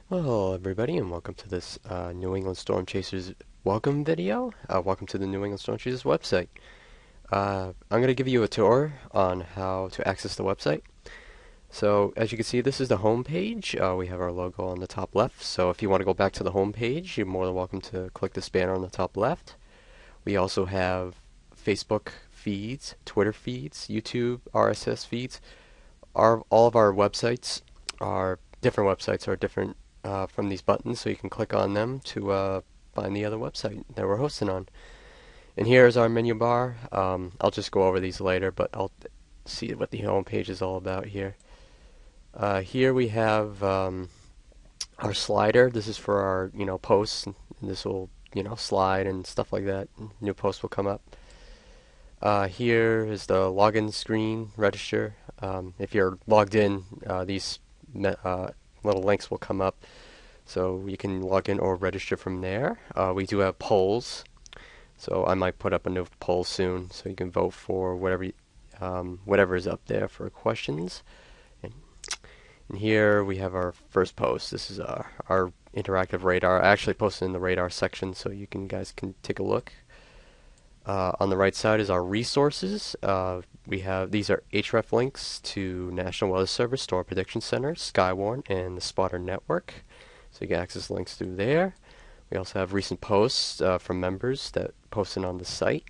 Well, hello everybody, and welcome to this New England Storm Chasers welcome video. Welcome to the New England Storm Chasers website. I'm going to give you a tour on how to access the website. So, as you can see, this is the home page. We have our logo on the top left. So, if you want to go back to the home page, you're more than welcome to click this banner on the top left. We also have Facebook feeds, Twitter feeds, YouTube, RSS feeds. All of our websites are different websites are different from these buttons, so you can click on them to find the other website that we're hosting on. And here's our menu bar. I'll just go over these later, but I'll see what the home page is all about here. Here we have our slider. This is for our posts, and this will slide and stuff like that. New posts will come up. Here is the login screen, register. If you're logged in, these little links will come up, so you can log in or register from there. We do have polls, so I might put up a new poll soon, so you can vote for whatever is up there for questions. And here we have our first post. This is our interactive radar. I actually posted in the radar section, so you guys can take a look. On the right side is our resources. These are href links to National Weather Service, Storm Prediction Center, Skywarn, and the Spotter Network. So you can access links through there. We also have recent posts from members that posted on the site.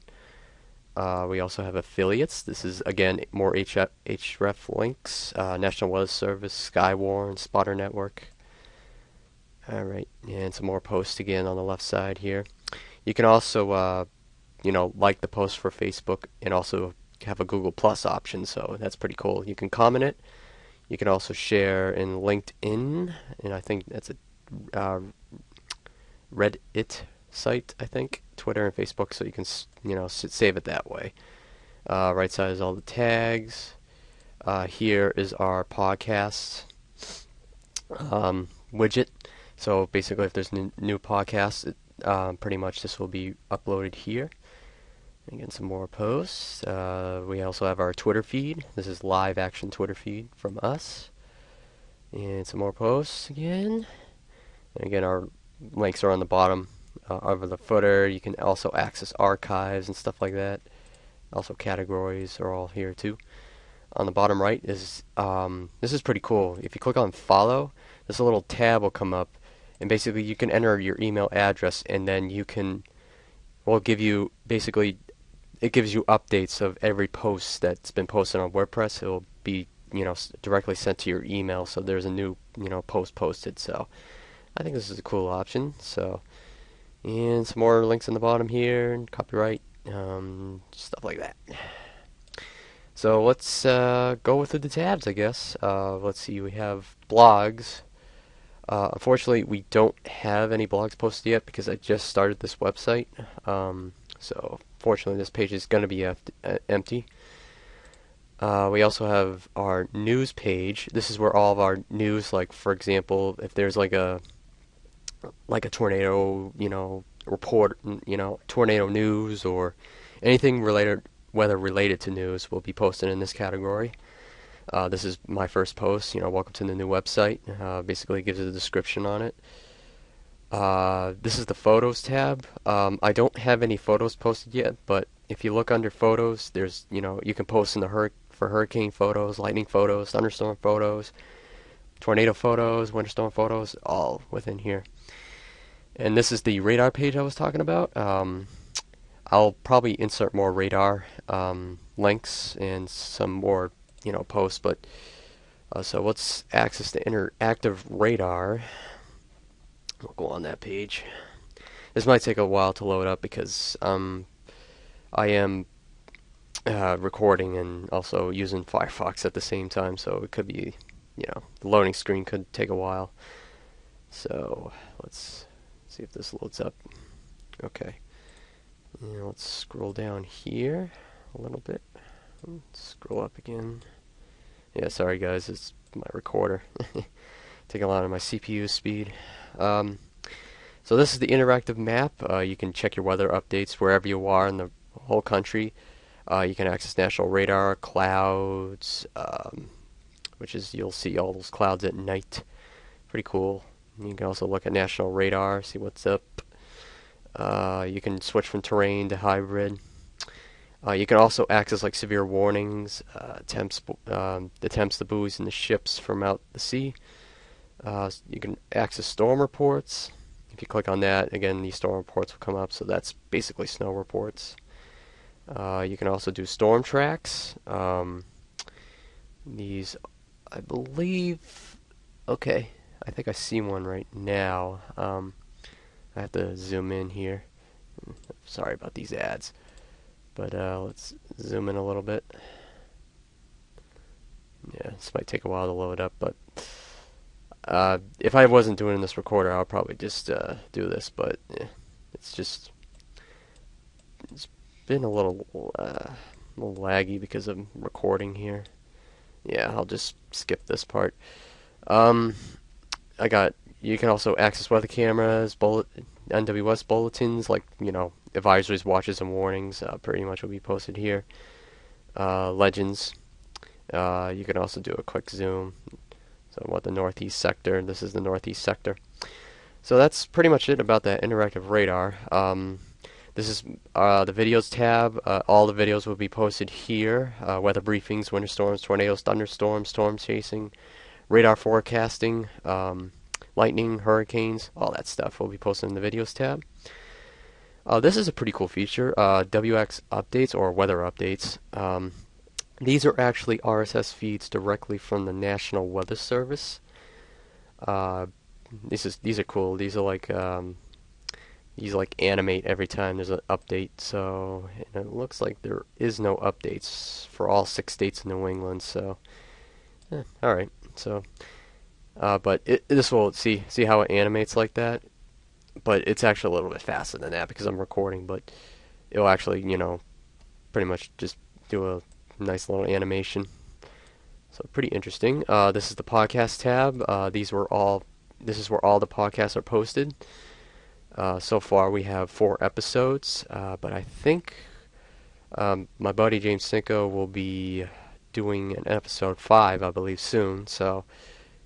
We also have affiliates. This is again more href links, National Weather Service, Skywarn, Spotter Network. Alright, and some more posts again on the left side here. You can also like the post for Facebook and also have a Google Plus option, so that's pretty cool. You can comment it. You can also share in LinkedIn, and I think that's a Reddit site, I think, Twitter and Facebook, so you can save it that way. Right side is all the tags. Here is our podcast widget. So basically, if there's new podcasts, pretty much this will be uploaded here. Again, some more posts. We also have our Twitter feed. This is live action Twitter feed from us. And some more posts again. And again, our links are on the bottom of the footer. You can also access archives and stuff like that. Also, categories are all here too. On the bottom right is this is pretty cool. If you click on follow, this little tab will come up, and basically you can enter your email address, and then we'll give you basically. It gives you updates of every post that's been posted on WordPress. It will be, directly sent to your email. So there's a new, post posted. So I think this is a cool option. So, and some more links on the bottom here, and copyright, stuff like that. So let's go through the tabs, I guess. Let's see. We have blogs. Unfortunately, we don't have any blogs posted yet because I just started this website. So fortunately, this page is going to be empty. We also have our news page. This is where all of our news, like for example, if there's like a tornado, report, tornado news or anything weather related to news will be posted in this category. This is my first post. Welcome to the new website. Basically, gives a description on it. This is the photos tab. I don't have any photos posted yet, but if you look under photos, there's you can post in for hurricane photos, lightning photos, thunderstorm photos, tornado photos, winter storm photos, all within here. And this is the radar page I was talking about. I'll probably insert more radar links and some more posts, but so let's access the interactive radar. We'll go on that page. This might take a while to load up because I am recording and also using Firefox at the same time, so it could be, the loading screen could take a while. So let's see if this loads up. Okay. Let's scroll down here a little bit. Scroll up again. Yeah, sorry guys, it's my recorder. Taking a lot of my CPU speed. So this is the interactive map. You can check your weather updates wherever you are in the whole country. You can access national radar, clouds, which is you'll see all those clouds at night. Pretty cool. You can also look at national radar, see what's up. You can switch from terrain to hybrid. You can also access like severe warnings, the temps, the buoys, and the ships from out the sea. You can access storm reports. If you click on that, again, these storm reports will come up. So that's basically snow reports. You can also do storm tracks. These, I believe, okay, I think I see one right now. I have to zoom in here. Sorry about these ads. But let's zoom in a little bit. Yeah, this might take a while to load up, but if I wasn't doing this recorder, I would probably just do this. But it's been a little laggy because I'm recording here. Yeah, I'll just skip this part. You can also access weather cameras, NWS bulletins, like, advisories, watches, and warnings, pretty much will be posted here. Legends. You can also do a quick zoom. So what the northeast sector, this is the northeast sector. So that's pretty much it about that interactive radar. This is the videos tab. All the videos will be posted here. Weather briefings, winter storms, tornadoes, thunderstorms, storm chasing, radar forecasting, lightning, hurricanes, all that stuff will be posted in the videos tab. This is a pretty cool feature, WX updates or weather updates. These are actually RSS feeds directly from the National Weather Service. These are cool. These animate every time there's an update. So it looks like there is no updates for all 6 states in New England. So all right. So but this will see how it animates like that. But it's actually a little bit faster than that because I'm recording. But it'll actually pretty much just do a nice little animation. So pretty interesting. This is the podcast tab. This is where all the podcasts are posted. So far we have 4 episodes, but I think my buddy James Cinco will be doing an episode 5, I believe, soon. So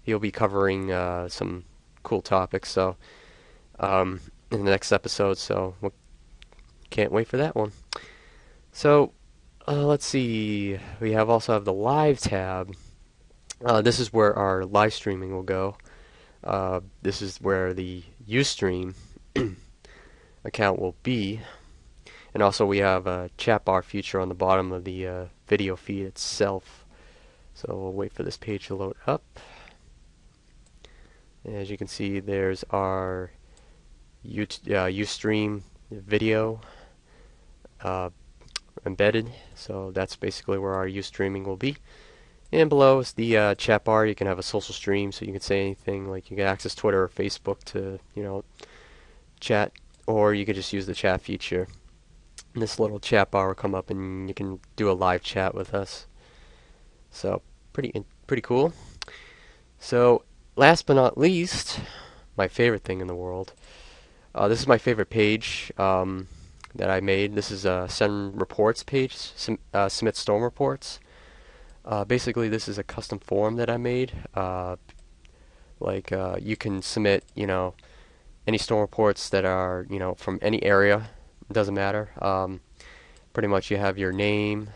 he'll be covering some cool topics. So in the next episode. So we can't wait for that one. So let's see. We also have the live tab. This is where our live streaming will go. This is where the Ustream account will be. And also we have a chat bar feature on the bottom of the video feed itself. So we'll wait for this page to load up. As you can see, there's our Ustream video embedded. So that's basically where our Ustreaming will be. And below is the chat bar. You can have a social stream, so you can say anything, like you can access Twitter or Facebook to, chat, or you could just use the chat feature. And this little chat bar will come up, and you can do a live chat with us. So pretty cool. So last but not least, my favorite thing in the world. This is my favorite page that I made. This is a Send Reports page, Submit Storm Reports. Basically, this is a custom form that I made. You can submit, any storm reports that are, from any area. It doesn't matter. Pretty much you have your name,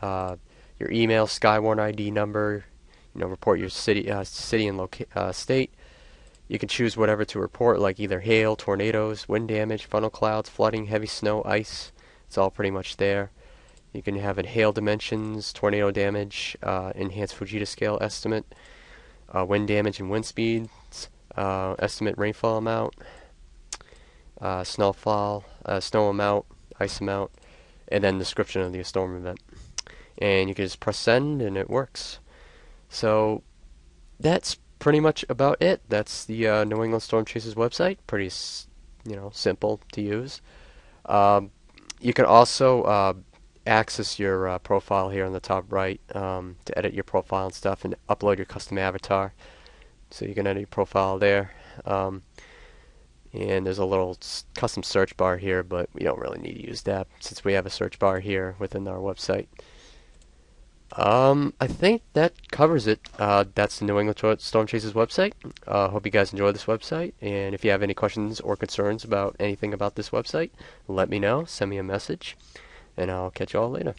your email, Skywarn ID number, report your city and state. You can choose whatever to report, like either hail, tornadoes, wind damage, funnel clouds, flooding, heavy snow, ice. It's all pretty much there. You can have hail dimensions, tornado damage, enhanced Fujita scale estimate, wind damage and wind speeds, estimate rainfall amount, snowfall, snow amount, ice amount, and then description of the storm event. And you can just press send and it works. So that's pretty much about it. That's the New England Storm Chasers website. Pretty, simple to use. You can also access your profile here on the top right to edit your profile and stuff, and upload your custom avatar. So you can edit your profile there. And there's a little custom search bar here, but we don't really need to use that since we have a search bar here within our website. I think that covers it. That's the New England Storm Chasers website. Hope you guys enjoy this website, and if you have any questions or concerns about anything about this website, let me know. Send me a message, and I'll catch you all later.